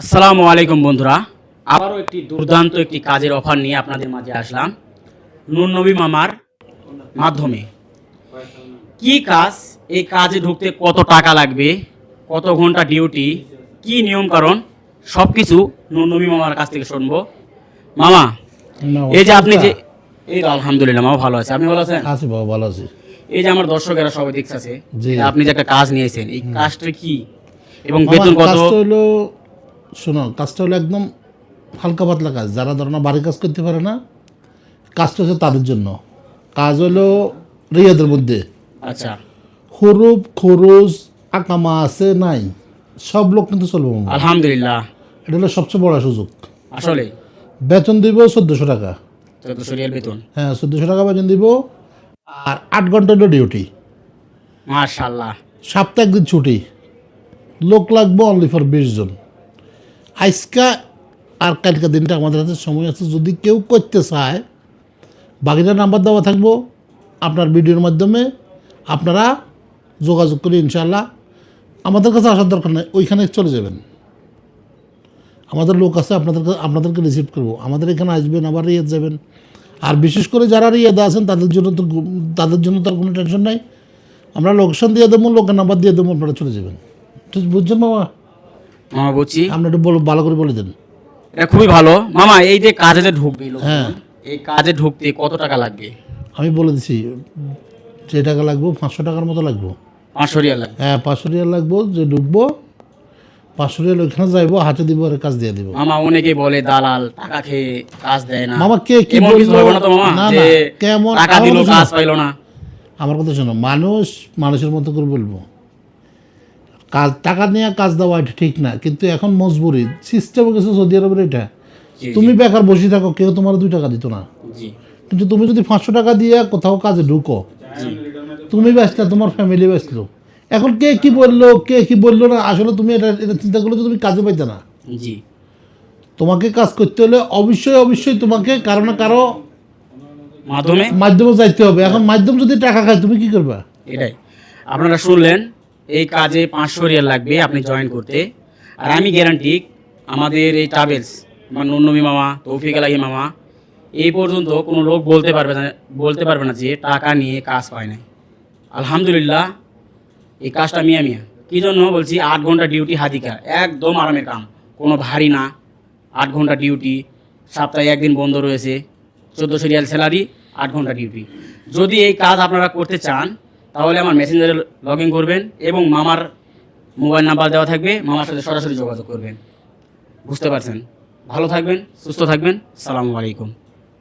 আসসালামু আলাইকুম বন্ধুরা, আবারও একটি দুর্দান্ত একটি কাজের অফার নিয়ে আপনাদের মাঝে আসলাম নূর নবী মামার মাধ্যমে। কি কাজ, এই কাজে ঢুকতে কত টাকা লাগবে, কত ঘন্টা ডিউটি, কি নিয়ম কারণ, সব কিছু নূর নবী মামার কাছ থেকে শুনবো। মামা, এই যে আপনি যে এই তো আলহামদুলিল্লাহ মামা ভালো আছে, আপনি ভালো আছেন? আছি বাবা, ভালো আছি। এই যে আমার দর্শকেরা সবাই দেখতেছে, জি। আপনি যে একটা কাজ নিয়েছেন, এই কাজটা কি এবং আমার বেতন কত? কাজটা হলো, শোনো, কাজটা হলো একদম হালকা পাতলা কাজ। যারা ধরো না বাড়ি কাজ করতে পারে না, কাজটা হচ্ছে তাদের জন্য। কাজ হলো রিয়াদের মধ্যে আচ্ছা, হরুপ খরচ আকামা আছে নাই, সব লোক কিন্তু চলবে মামা। আলহামদুলিল্লাহ। এটা হলো সবচেয়ে বড় সুযোগ। আসলে বেতন দিব 1400 টাকা। 1400 রিয়াল বেতন, হ্যাঁ, 1400 টাকা বেতন দিব। আর 8 ঘন্টা হলো ডিউটি। মাশাআল্লাহ। সপ্তাহে একদিন ছুটি। লোক লাগবে অনলি ফর 20 জন। আজকা আর কালকা দিনটা আমাদের হাতে সময় আছে, যদি কেউ করতে চায় বাকিটা নাম্বার দেওয়া থাকবো, আপনার ভিডিওর মাধ্যমে আপনারা যোগাযোগ করে ইনশাআল্লাহ আমাদের কাছে আসার দরকার নেই, ওইখানে চলে যাবেন। আমাদের লোক আছে, আপনাদেরকে রিসিভ করবো। আমাদের এখানে আসবেন, আবার রিয়াদ যাবেন। আর বিশেষ করে যারা রিয়াদে আছেন তাদের জন্য তো আর কোনো টেনশন নাই। আমরা লোকেশন দিয়ে দেবো, লোকের নাম্বার দিয়ে দেবো, আপনারা চলে যাবেন। ঠিক বুঝছেন মামা? মামা বলছি, আপনি একটু ভালো করে বলে দেন। এটা খুবই ভালো মামা। এই যে কাজে যে ঢুকবে লোকজন, হ্যাঁ। এই কাজে ঢুকতে কত টাকা লাগবে? আমি বলে দিছি, যে টাকা লাগবো 500 টাকার মতো লাগবো। 500 রিয়াল লাগবে। হ্যাঁ, 500 রিয়াল লাগবো। যে ঢুকবো 500 রিয়াল ওইখানে যাইবো, হাতে দিব, আর কাজ দিয়ে দিব। মামা অনেকেই বলে দালাল টাকা খেয়ে কাজ দেয় না। মামা কে কি এমন কিছু বললো? হবে না তো মামা, না, যে না, কেমন? টাকা দিল কাজ পাইলো না? আমার কথা শোনো, মানুষের মতো করে বলবো। কাজ টাকা নিয়ে কাজ দেওয়া এটা ঠিক না, কিন্তু এখন মজবুরি সিস্টেম গেছে সৌদি আরবের এটা। জি, তুমি বেকার বসে থাকো, কেউ তোমার 2 টাকা দিত না। জি, কিন্তু তুমি যদি 500 টাকা দিয়ে কোথাও কাজে ঢুকো, তুমি বাঁচলে, তোমার ফ্যামিলি বাঁচলো। এখন কে কি বললো না, আসলে তুমি এটা চিন্তা করলে তো তুমি কাজে পাইতে না। জি। তোমাকে কাজ করতে হলে অবশ্যই তোমাকে কারো না কারো মাধ্যমে যাইতে হবে। এখন মাধ্যম যদি টাকা খায়, তুমি কি করবা? এটাই আপনারা শুনলেন, এই কাজে 500 রিয়াল লাগবে আপনি জয়েন করতে। আর আমি গ্যারান্টি, আমাদের এই ট্রাভেলস, আমার নূর নবী মামা, তৌফিক আলাহি মামা, এই পর্যন্ত কোনো লোক বলতে পারবে না যে টাকা নিয়ে কাজ পায় নাই। আলহামদুলিল্লাহ, এই কাজটা মিয়া মিয়া। কী জন্য বলছি? 8 ঘন্টা ডিউটি হাদিকা, একদম আরামের কাম, কোনো ভারী না। 8 ঘন্টা ডিউটি, সপ্তাহে একদিন বন্ধ রয়েছে, 1400 রিয়াল স্যালারি, 8 ঘন্টা ডিউটি। যদি এই কাজ আপনারা করতে চান, তাহলে আমার মেসেঞ্জারে লগ ইন করবেন এবং মামার মোবাইল নাম্বার দেওয়া থাকবে, মামার সাথে সরাসরি যোগাযোগ করবেন। বুঝতে পারছেন? ভালো থাকবেন, সুস্থ থাকবেন। আসসালামু আলাইকুম।